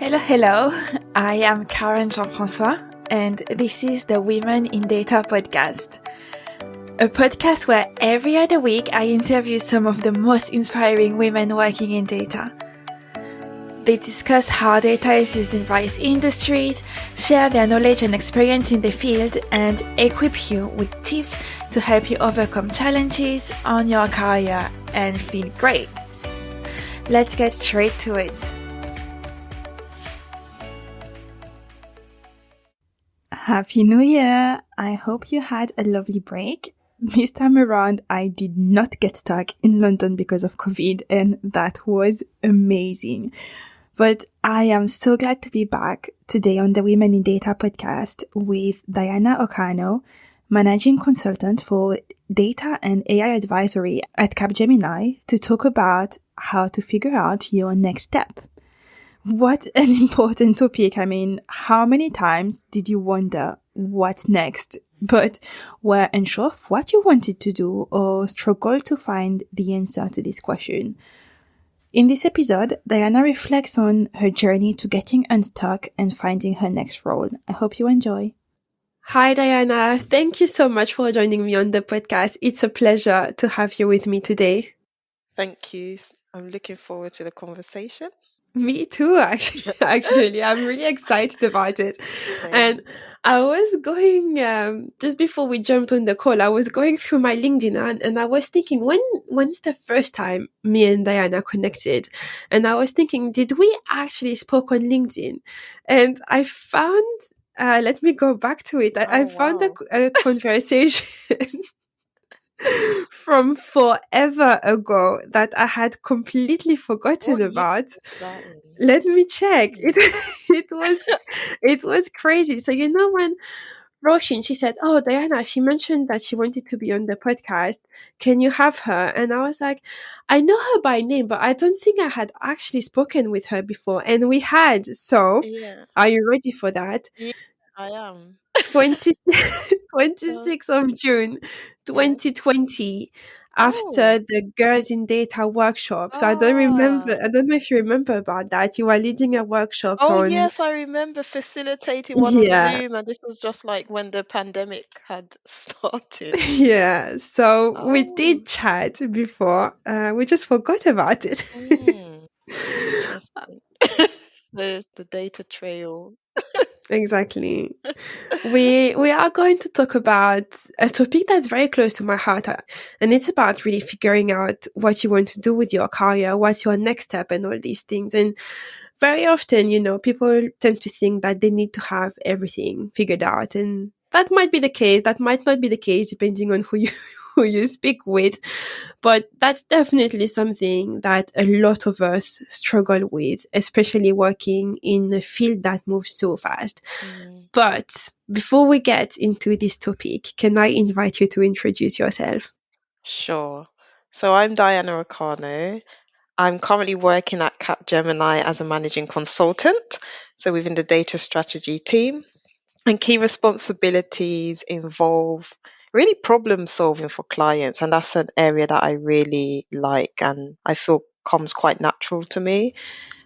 Hello, hello. I am Karen Jean-François, and this is the Women in Data podcast. A podcast where every other week I interview some of the most inspiring women working in data. They discuss how data is used in various industries, share their knowledge and experience in the field, and equip you with tips to help you overcome challenges on your career and feel great. Let's get straight to it. Happy New Year! I hope you had a lovely break. This time around, I did not get stuck in London because of COVID, and that was amazing. But I am so glad to be back today on the Women in Data podcast with Diana Akanho, managing consultant for data and AI advisory at Capgemini, to talk about how to figure out your next step. What an important topic. I mean, how many times did you wonder what's next, but were unsure of what you wanted to do or struggled to find the answer to this question? In this episode, Diana reflects on her journey to getting unstuck and finding her next role. I hope you enjoy. Hi, Diana. Thank you so much for joining me on the podcast. It's a pleasure to have you with me today. Thank you. I'm looking forward to the conversation. Me too, actually. I'm really excited about it. And I was going, just before we jumped on the call, I was going through my LinkedIn and I was thinking, when's the first time me and Diana connected? And I was thinking, did we actually spoke on LinkedIn? And I found, let me go back to it. I found a conversation from forever ago that I had completely forgotten about. Let me check. It was crazy. So when Roshin, she said, "Oh, Diana, she mentioned that she wanted to be on the podcast. Can you have her?" And I was like, I know her by name, but I don't think I had actually spoken with her before. And we had. So, Are you ready for that? Yeah, I am. 26th of June, 2020, after the Girls in Data workshop. So I don't know if you remember about that. You were leading a workshop on... yes, I remember facilitating one on Zoom, and this was just like when the pandemic had started. Yeah, so we did chat before. We just forgot about it. Interesting. There's the data trail. Exactly. We are going to talk about a topic that's very close to my heart, and it's about really figuring out what you want to do with your career, what's your next step, and all these things. And very often, people tend to think that they need to have everything figured out, and that might be the case. That might not be the case, depending on who you speak with. But that's definitely something that a lot of us struggle with, especially working in a field that moves so fast. But before we get into this topic, can I invite you to introduce yourself? Sure. So I'm Diana Akanho. I'm currently working at Capgemini as a managing consultant, so within the data strategy team. And key responsibilities involve really problem solving for clients. And that's an area that I really like and I feel comes quite natural to me.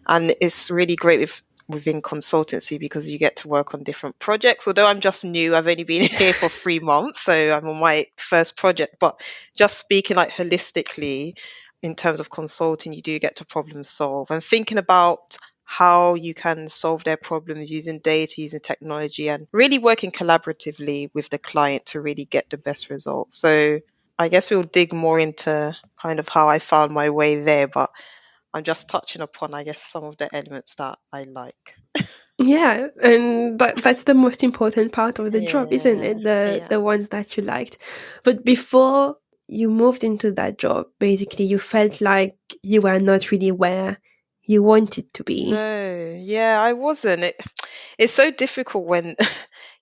And it's really great within consultancy because you get to work on different projects. Although I'm just new, I've only been here for 3 months, so I'm on my first project. But just speaking like holistically, in terms of consulting, you do get to problem solve and thinking about how you can solve their problems using data, using technology, and really working collaboratively with the client to really get the best results. So I guess we'll dig more into kind of how I found my way there, but I'm just touching upon, I guess, some of the elements that I like. Yeah, and that's the most important part of the job, isn't it? The ones that you liked. But before you moved into that job, basically, you felt like you were not really where you wanted to be. No, I wasn't. It's so difficult when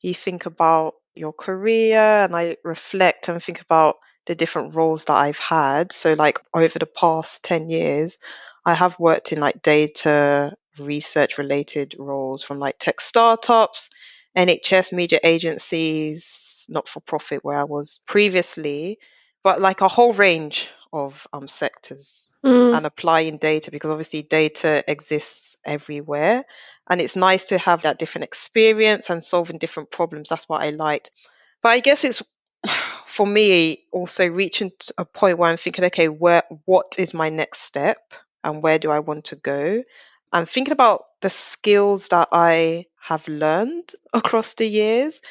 you think about your career, and I reflect and think about the different roles that I've had. So like over the past 10 years, I have worked in like data research related roles from like tech startups, NHS media agencies, not for profit where I was previously, but like a whole range of sectors. Mm. and applying data, because obviously data exists everywhere. And it's nice to have that different experience and solving different problems. That's what I liked. But I guess it's for me also reaching to a point where I'm thinking, okay, what is my next step and where do I want to go? And thinking about the skills that I have learned across the years,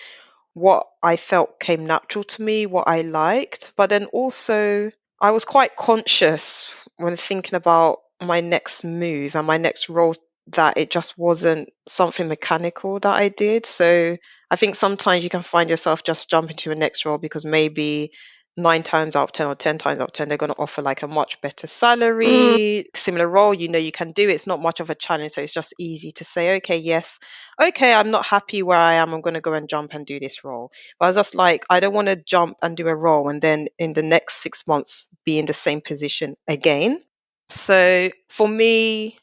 what I felt came natural to me, what I liked. But then also, I was quite conscious when thinking about my next move and my next role that it just wasn't something mechanical that I did. So I think sometimes you can find yourself just jumping to a next role because maybe 9 times out of 10 or 10 times out of 10, they're going to offer like a much better Mm. salary, similar role, you can do it. It's not much of a challenge. So it's just easy to say, okay, yes, okay, I'm not happy where I am. I'm going to go and jump and do this role. But I was just like, I don't want to jump and do a role and then in the next 6 months be in the same position again. So for me,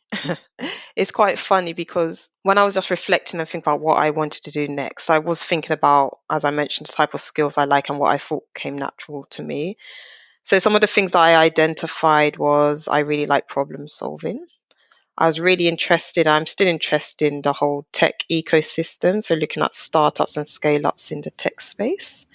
it's quite funny because when I was just reflecting and thinking about what I wanted to do next, I was thinking about, as I mentioned, the type of skills I like and what I thought came natural to me. So some of the things that I identified was I really like problem solving. I was really interested, I'm still interested in the whole tech ecosystem. So looking at startups and scale ups in the tech space.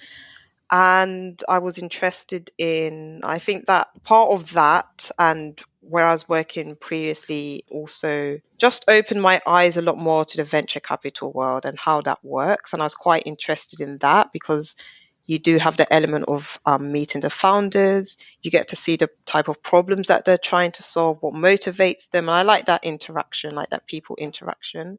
And I was interested in, I think that part of that and where I was working previously also just opened my eyes a lot more to the venture capital world and how that works. And I was quite interested in that because you do have the element of meeting the founders. You get to see the type of problems that they're trying to solve, what motivates them. And I like that interaction, like that people interaction,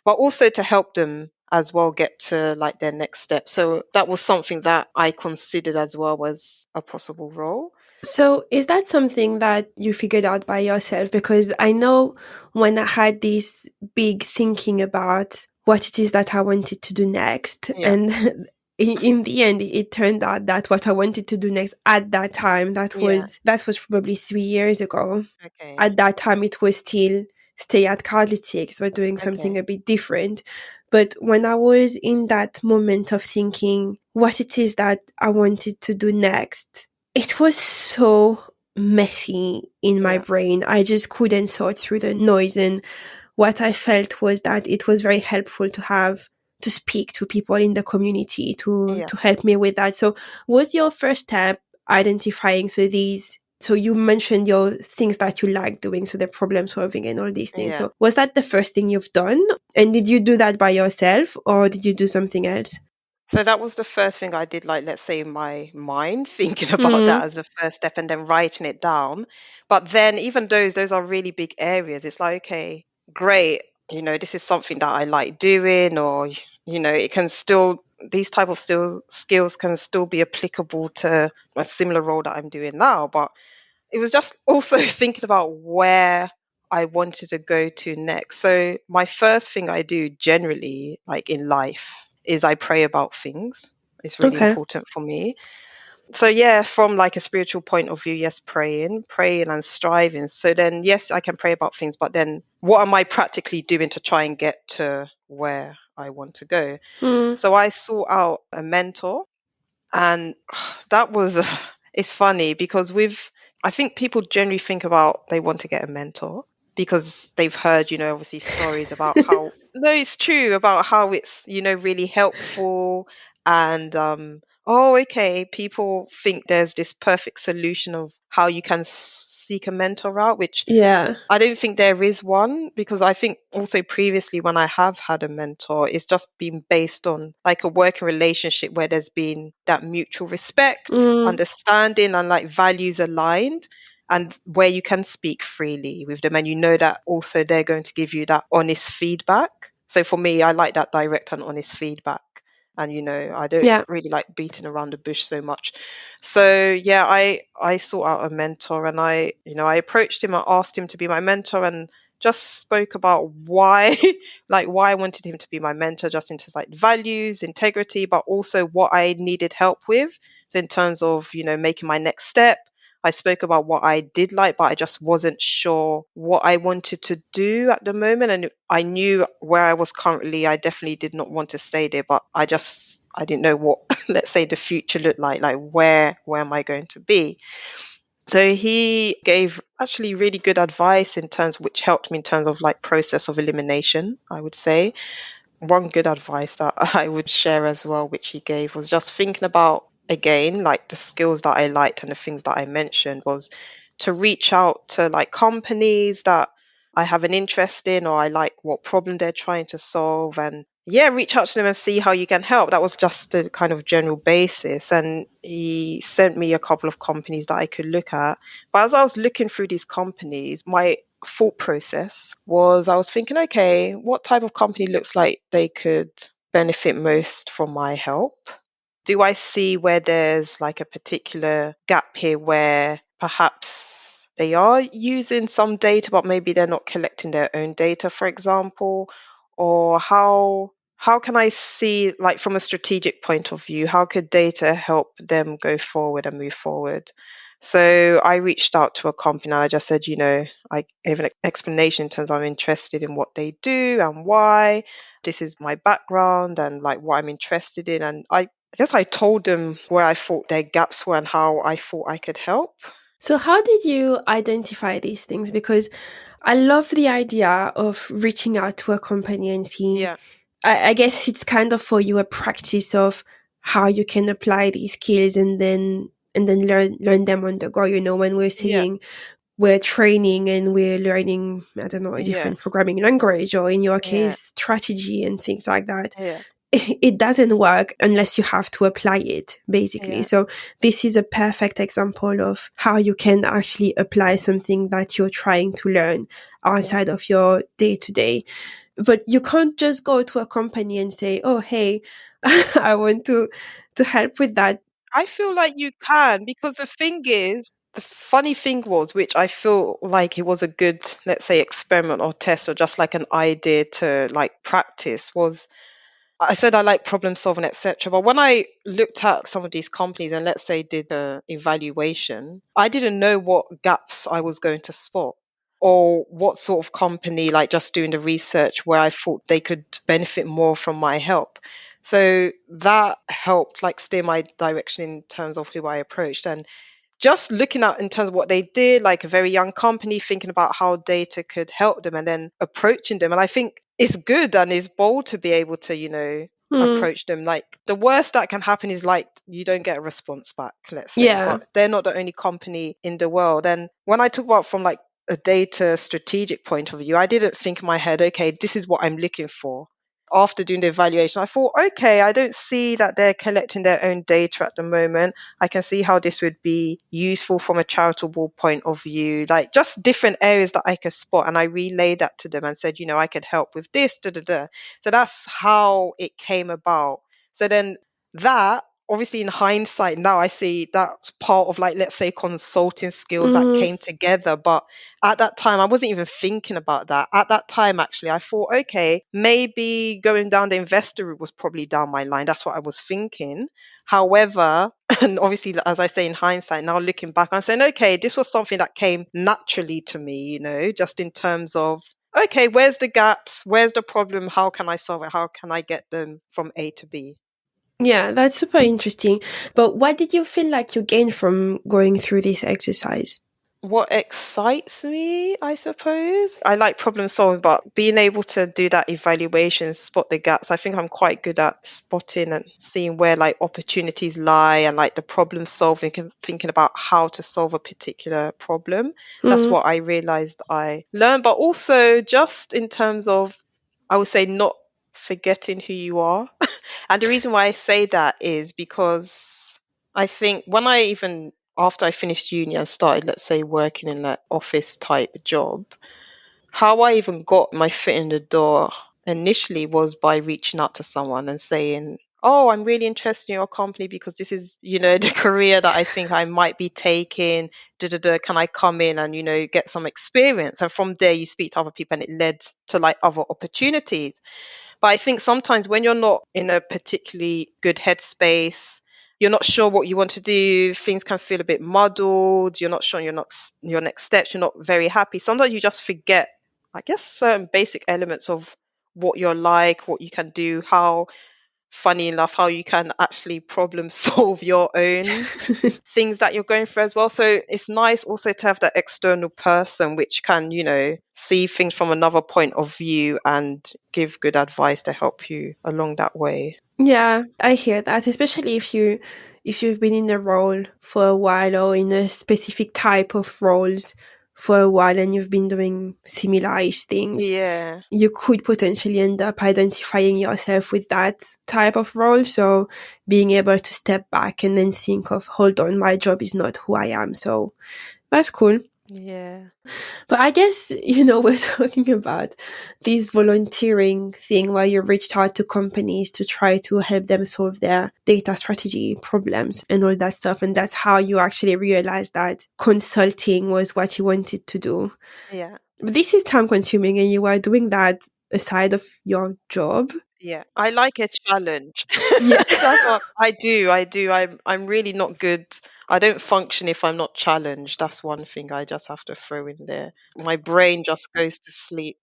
but also to help them as well get to like their next step. So that was something that I considered as well as a possible role. So, is that something that you figured out by yourself? Because I know when I had this big thinking about what it is that I wanted to do next, Yeah. and in the end, it turned out that what I wanted to do next at that time, Yeah. that was probably 3 years ago. Okay. At that time, it was still stay at Carlytics, but doing something Okay. a bit different. But when I was in that moment of thinking what it is that I wanted to do next, it was so messy in my Yeah. brain. I just couldn't sort through the noise. And what I felt was that it was very helpful to have to speak to people in the community Yeah. to help me with that. So was your first step identifying so you mentioned your things that you like doing, so the problem solving and all these things. Yeah. So was that the first thing you've done? And did you do that by yourself or did you do something else? So that was the first thing I did, like, let's say in my mind, thinking about Mm. that as the first step and then writing it down. But then even those are really big areas. It's like, okay, great, this is something that I like doing, or, it can still, these type of skills can still be applicable to a similar role that I'm doing now. But it was just also thinking about where I wanted to go to next. So my first thing I do generally, like in life, is I pray about things. It's really Okay. important for me. So yeah, from like a spiritual point of view, yes, praying and striving. So then yes, I can pray about things, but then what am I practically doing to try and get to where I want to go? Mm. So I sought out a mentor, and that was it's funny because I think people generally think about they want to get a mentor because they've heard, obviously stories about how, no, it's true, about how it's, really helpful. And oh, okay, people think there's this perfect solution of how you can seek a mentor out, which Yeah. I don't think there is one, because I think also previously when I have had a mentor, it's just been based on like a working relationship where there's been that mutual respect, Mm. understanding, and like values aligned, and where you can speak freely with them and you know that also they're going to give you that honest feedback. So for me, I like that direct and honest feedback. And I don't Yeah. really like beating around the bush so much. So yeah, I sought out a mentor, and I approached him. I asked him to be my mentor, and just spoke about why like why I wanted him to be my mentor, just into like values, integrity, but also what I needed help with. So in terms of making my next step, I spoke about what I did like, but I just wasn't sure what I wanted to do at the moment. And I knew where I was currently, I definitely did not want to stay there, but I didn't know what, let's say, the future looked like where am I going to be? So he gave actually really good advice in terms which helped me in terms of like process of elimination, I would say. One good advice that I would share as well, which he gave, was just thinking about again, like the skills that I liked and the things that I mentioned, was to reach out to like companies that I have an interest in or I like what problem they're trying to solve, and yeah, reach out to them and see how you can help. That was just a kind of general basis. And he sent me a couple of companies that I could look at. But as I was looking through these companies, my thought process was I was thinking, okay, what type of company looks like they could benefit most from my help? Do I see where there's like a particular gap here where perhaps they are using some data, but maybe they're not collecting their own data, for example? Or how can I see, like from a strategic point of view, how could data help them go forward and move forward? So I reached out to a company and I just said, I gave an explanation in terms of I'm interested in what they do and why. This is my background and like what I'm interested in. And I guess I told them where I thought their gaps were and how I thought I could help. So how did you identify these things? Because I love the idea of reaching out to a company and seeing, Yeah, I guess it's kind of for you a practice of how you can apply these skills and then learn them on the go. You know, when we're yeah, saying we're training and we're learning, I don't know, a yeah, different programming language, or in your yeah, case, strategy and things like that. yeah, It doesn't work unless you have to apply it, basically. yeah, So this is a perfect example of how you can actually apply something that you're trying to learn yeah. outside of your day to day. But you can't just go to a company and say, oh, hey, I want to help with that. I feel like you can, because the thing is, the funny thing was, which I feel like it was a good, let's say, experiment or test or just like an idea to like practice, was I said I like problem solving, etc. But when I looked at some of these companies and let's say did a evaluation, I didn't know what gaps I was going to spot or what sort of company, like just doing the research where I thought they could benefit more from my help. So that helped like steer my direction in terms of who I approached. And just looking at in terms of what they did, like a very young company, thinking about how data could help them and then approaching them. And I think it's good and it's bold to be able to, Hmm. approach them. Like the worst that can happen is like you don't get a response back, let's say, Yeah. but they're not the only company in the world. And when I talk about from like a data strategic point of view, I didn't think in my head, okay, this is what I'm looking for. After doing the evaluation, I thought, okay, I don't see that they're collecting their own data at the moment. I can see how this would be useful from a charitable point of view, like just different areas that I could spot. And I relayed that to them and said, I could help with this, da da da. So that's how it came about. So then that, obviously in hindsight, now I see that's part of like, let's say, consulting skills that Mm, came together. But at that time, I wasn't even thinking about that. At that time, actually, I thought, okay, maybe going down the investor route was probably down my line. That's what I was thinking. However, and obviously, as I say in hindsight, now looking back, I'm saying, okay, this was something that came naturally to me, just in terms of, okay, where's the gaps? Where's the problem? How can I solve it? How can I get them from A to B? yeah, that's super interesting. But what did you feel like you gained from going through this exercise? What excites me, I suppose. I like problem solving, but being able to do that evaluation, spot the gaps, I think I'm quite good at spotting and seeing where like opportunities lie and like the problem solving and thinking about how to solve a particular problem. That's Mm, what I realized I learned, but also just in terms of, I would say, not forgetting who you are. And the reason why I say that is because I think when I even after I finished uni and started, let's say, working in that office type job, how I even got my foot in the door initially was by reaching out to someone and saying, oh, I'm really interested in your company because this is, the career that I think I might be taking. Da, da, da, can I come in and, get some experience? And from there, you speak to other people and it led to like other opportunities. But I think sometimes when you're not in a particularly good headspace, you're not sure what you want to do, things can feel a bit muddled, you're not sure your next steps, you're not very happy. Sometimes you just forget, I guess, certain basic elements of what you're like, what you can do, how funny enough how you can actually problem solve your own things that you're going through as well. So it's nice also to have that external person which can, see things from another point of view and give good advice to help you along that way. Yeah, I hear that, especially if you've been in a role for a while or in a specific type of roles for a while and you've been doing similar-ish things. Yeah. You could potentially end up identifying yourself with that type of role. So being able to step back and then think of, hold on, my job is not who I am. So that's cool. Yeah. But I guess, we're talking about this volunteering thing where you reached out to companies to try to help them solve their data strategy problems and all that stuff. And that's how you actually realized that consulting was what you wanted to do. Yeah. But this is time consuming and you are doing that aside of your job. Yeah. I like a challenge. Yeah. That's what I do. I'm really not good. I don't function if I'm not challenged. That's one thing I just have to throw in there. My brain just goes to sleep.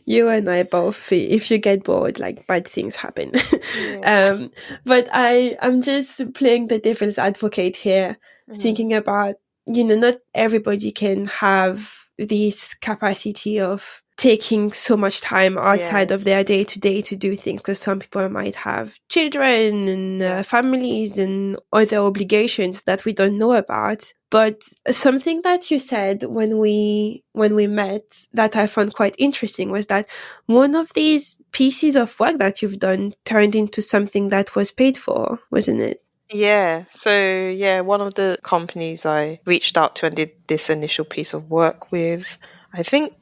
You and I both, if you get bored, like bad things happen. Yeah. But I'm just playing the devil's advocate here, Mhm. thinking about, not everybody can have this capacity of taking so much time outside Yeah. of their day to day to do things, because some people might have children and Yeah. families and other obligations that we don't know about. But something that you said when we met that I found quite interesting was that one of these pieces of work that you've done turned into something that was paid for, wasn't it? Yeah. So, yeah, one of the companies I reached out to and did this initial piece of work with, I think,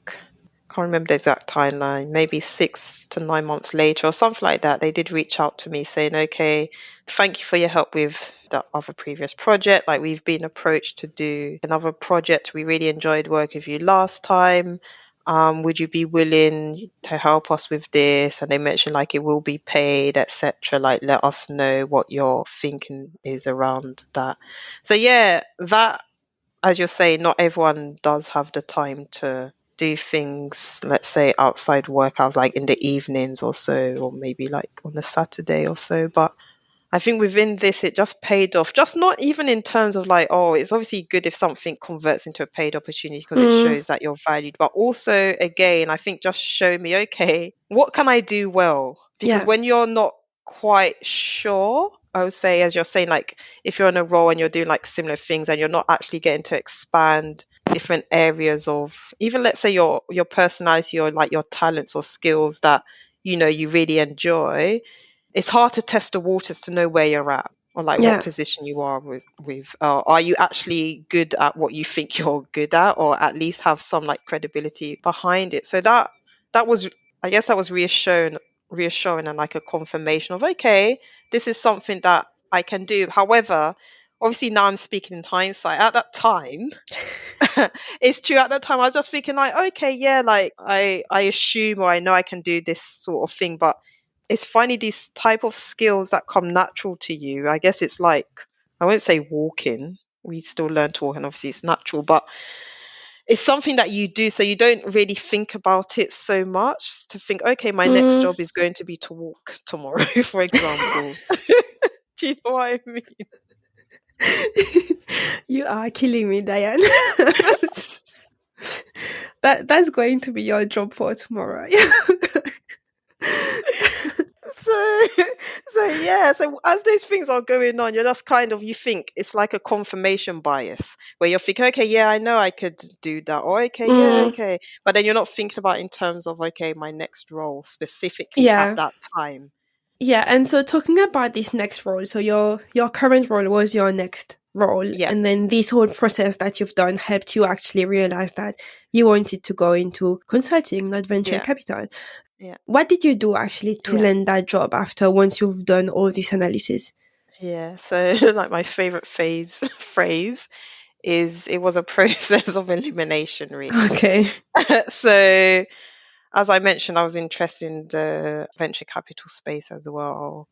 can't remember the exact timeline, maybe 6 to 9 months later or something like that, they did reach out to me saying, okay, thank you for your help with the other previous project. Like, we've been approached to do another project. We really enjoyed working with you last time. Would you be willing to help us with this? And they mentioned like it will be paid, etc. Like, let us know what your thinking is around that. So yeah, that, as you're saying, not everyone does have the time to do things, let's say outside work hours, like in the evenings or so, or maybe like on a Saturday or so. But I think within this, it just paid off. Just not even in terms of like, oh, it's obviously good if something converts into a paid opportunity because it Mm, shows that you're valued. But also, again, I think just show me, okay, what can I do well? Because yeah. when you're not quite sure, I would say, as you're saying, like if you're in a role and you're doing like similar things and you're not actually getting to expand different areas of even, let's say, your personality or like your talents or skills that you really enjoy, it's hard to test the waters to know where you're at or like what Yeah. position you are with are you actually good at what you think you're good at, or at least have some like credibility behind it. So that was, I guess, that was reassuring and like a confirmation of, okay, this is something that I can do. However, obviously now I'm speaking in hindsight. At that time, it's true, at that time I was just thinking like, okay, yeah, like I assume or I know I can do this sort of thing. But it's funny, these type of skills that come natural to you, I guess it's like, I won't say walking, we still learn to walk and obviously it's natural, but it's something that you do, so you don't really think about it so much, to think, okay, my next Mm. job is going to be to walk tomorrow, for example. Do you know what I mean? You are killing me, Diane. That's going to be your job for tomorrow. So so yeah, so as those things are going on, you're just kind of, you think it's like a confirmation bias where you're thinking, okay, yeah, I know I could do that, or okay, yeah, Mm, okay, but then you're not thinking about in terms of, okay, my next role specifically at yeah. that time. Yeah, and so talking about this next role, so your current role was your next role, Yeah. and then this whole process that you've done helped you actually realize that you wanted to go into consulting, not venture Yeah. capital. Yeah. What did you do actually to Yeah. land that job after once you've done all this analysis? Yeah. So like my favorite phrase is, it was a process of elimination, really. Okay. So as I mentioned, I was interested in the venture capital space as well.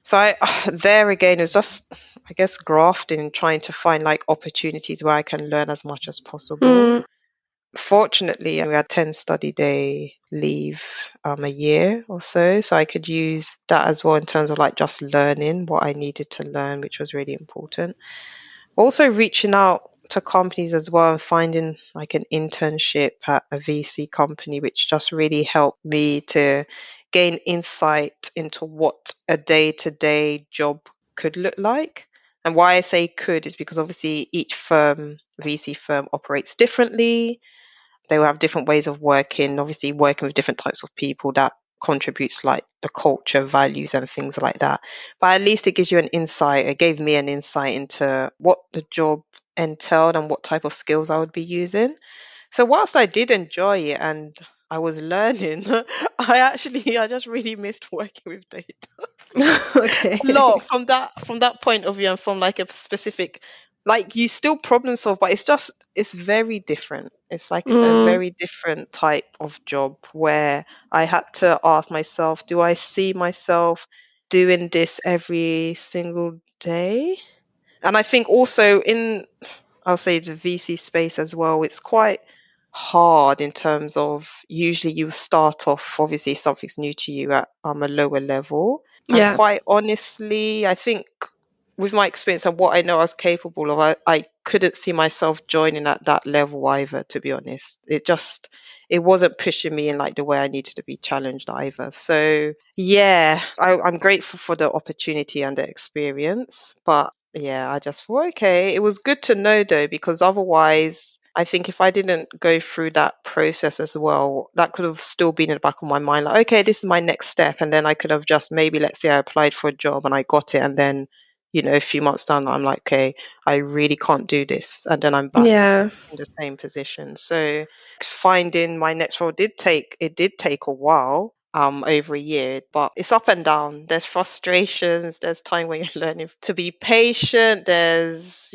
So I there again, it was just, I guess, grafting and trying to find like opportunities where I can learn as much as possible. Mm, fortunately, we had 10 study day leave a year or so. So I could use that as well in terms of like just learning what I needed to learn, which was really important. Also reaching out to companies as well and finding like an internship at a VC company, which just really helped me to gain insight into what a day-to-day job could look like. And why I say could is because obviously each firm, VC firm, operates differently. They will have different ways of working, obviously working with different types of people that contributes like the culture, values and things like that. But at least it gives you an insight. It gave me an insight into what the job entailed and what type of skills I would be using. So whilst I did enjoy it and I was learning, I just really missed working with data a Okay. lot from that point of view and from like a specific, like you still problem solve, but it's very different. It's like a Mm, very different type of job where I had to ask myself, do I see myself doing this every single day? And I think also in, I'll say, the VC space as well, it's quite hard in terms of usually you start off, obviously, if something's new to you at a lower level. And yeah. quite honestly, I think with my experience and what I know I was capable of, I couldn't see myself joining at that level either, to be honest. It wasn't pushing me in like the way I needed to be challenged either. So yeah, I'm grateful for the opportunity and the experience. But yeah, I just thought, okay, it was good to know though, because otherwise, I think if I didn't go through that process as well, that could have still been in the back of my mind, like, okay, this is my next step. And then I could have just maybe, let's say I applied for a job and I got it. And then, a few months down, I'm like, okay, I really can't do this. And then I'm back Yeah. in the same position. So finding my next role did take a while, over a year, but it's up and down. There's frustrations, there's time when you're learning to be patient. There's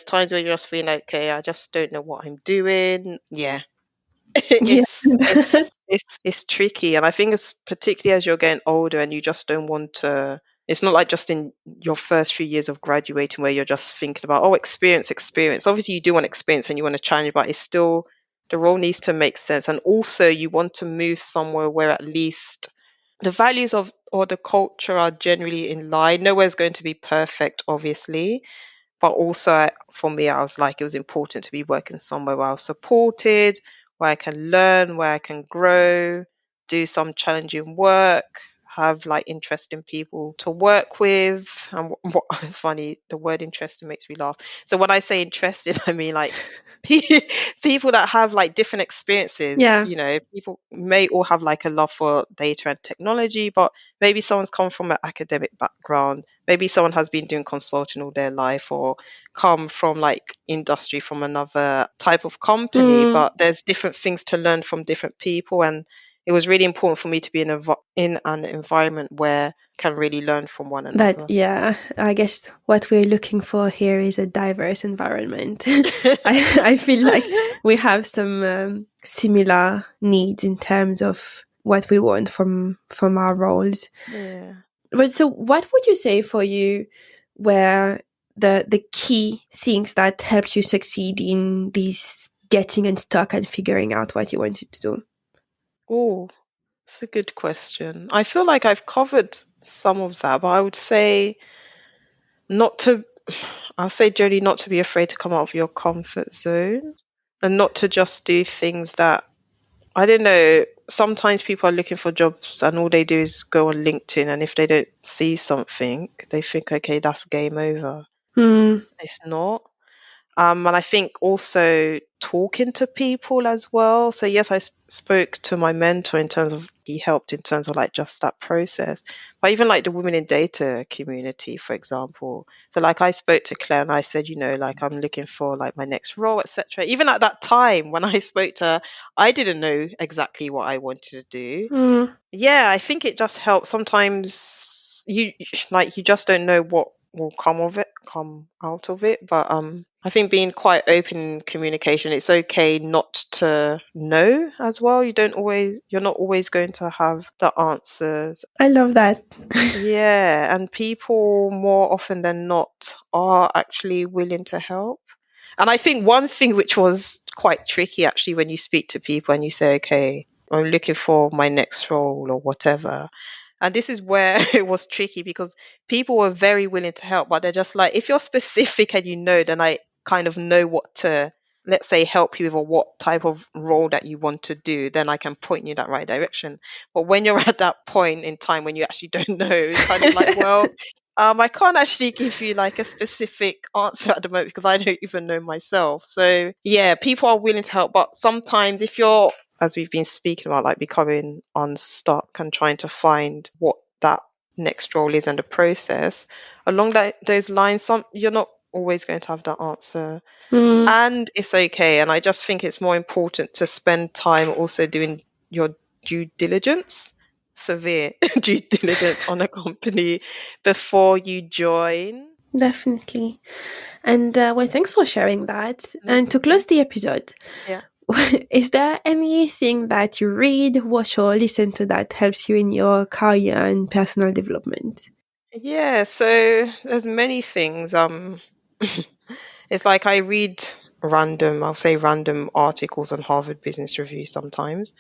times where you're just feeling like, okay, I just don't know what I'm doing. Yeah. Yeah. It's tricky, and I think it's particularly as you're getting older and you just don't want to. It's not like just in your first few years of graduating where you're just thinking about, oh, experience. Obviously, you do want experience and you want to challenge, but it's still, the role needs to make sense, and also you want to move somewhere where at least the values of or the culture are generally in line. Nowhere's going to be perfect, obviously, but also for me, I was like, it was important to be working somewhere where I was supported, where I can learn, where I can grow, do some challenging work, have like interesting people to work with. And what funny, the word interesting makes me laugh. So when I say interested, I mean like people that have like different experiences. Yeah. People may all have like a love for data and technology, but maybe someone's come from an academic background. Maybe someone has been doing consulting all their life or come from like industry from another type of company, Mm, but there's different things to learn from different people. And it was really important for me to be in an environment where I can really learn from one that, another. yeah, I guess what we're looking for here is a diverse environment. I feel like we have some similar needs in terms of what we want from our roles. Yeah. But so, what would you say for you were the key things that helped you succeed in this getting unstuck and figuring out what you wanted to do? Oh, it's a good question. I feel like I've covered some of that, but I would say not to, I'll say generally not to be afraid to come out of your comfort zone and not to just do things that, I don't know, sometimes people are looking for jobs and all they do is go on LinkedIn, and if they don't see something, they think, okay, that's game over. Hmm. It's not. And I think also talking to people as well. So yes, I spoke to my mentor in terms of, he helped in terms of like just that process. But even like the women in data community, for example. So like I spoke to Claire and I said, like I'm looking for like my next role, etc. Even at that time when I spoke to her, I didn't know exactly what I wanted to do. Hmm. Yeah, I think it just helps. Sometimes you just don't know what will come out of it. But I think being quite open in communication, it's okay not to know as well. You're not always going to have the answers. I love that. Yeah, and people more often than not are actually willing to help. And I think one thing which was quite tricky actually when you speak to people and you say, okay, I'm looking for my next role or whatever. And this is where it was tricky because people were very willing to help, but they're just like, if you're specific and then I kind of know what to, let's say, help you with or what type of role that you want to do, then I can point you in that right direction. But when you're at that point in time when you actually don't know, it's kind of like, well, I can't actually give you like a specific answer at the moment because I don't even know myself. So yeah, people are willing to help, but sometimes if you're, as we've been speaking about, like becoming unstuck and trying to find what that next role is and the process along those lines, you're not always going to have that answer, and it's okay. And I just think it's more important to spend time also doing your due diligence, severe due diligence on a company before you join. Definitely. And well, thanks for sharing that. And to close the episode, Yeah. is there anything that you read, watch, or listen to that helps you in your career and personal development? Yeah, so there's many things. It's like I read I'll say random articles on Harvard Business Review sometimes.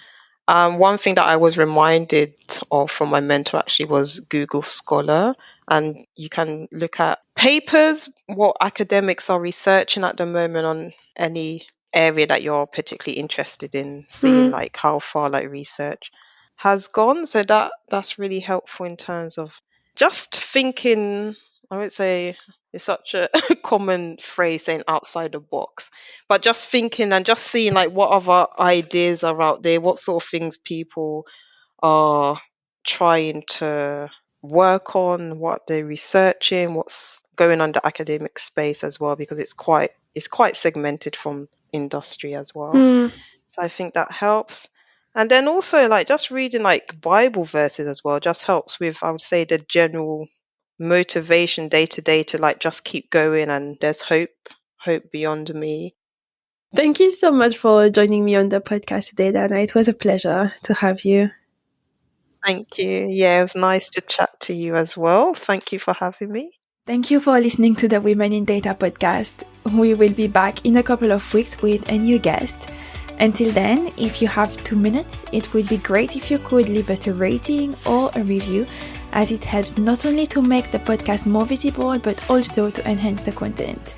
One thing that I was reminded of from my mentor actually was Google Scholar, and you can look at papers, what academics are researching at the moment on any area that you're particularly interested in, seeing like how far like research has gone. So that's really helpful in terms of just thinking. I would say it's such a common phrase saying outside the box, but just thinking and just seeing like what other ideas are out there, what sort of things people are trying to work on, what they're researching, what's going on the academic space as well, because it's quite segmented from industry as well. So I think that helps. And then also like just reading like Bible verses as well just helps with, I would say, the general motivation day to day to like just keep going, and there's hope beyond me. Thank you so much for joining me on the podcast today, Dana. It was a pleasure to have you. Thank you. Yeah, it was nice to chat to you as well. Thank you for having me. Thank you for listening to the Women in Data podcast. We will be back in a couple of weeks with a new guest. Until then, if you have 2 minutes, it would be great if you could leave us a rating or a review, as it helps not only to make the podcast more visible, but also to enhance the content.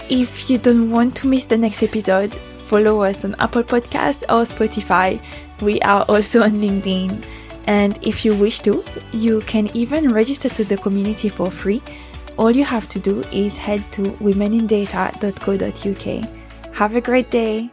If you don't want to miss the next episode, follow us on Apple Podcasts or Spotify. We are also on LinkedIn. And if you wish to, you can even register to the community for free. All you have to do is head to womenindata.co.uk. Have a great day.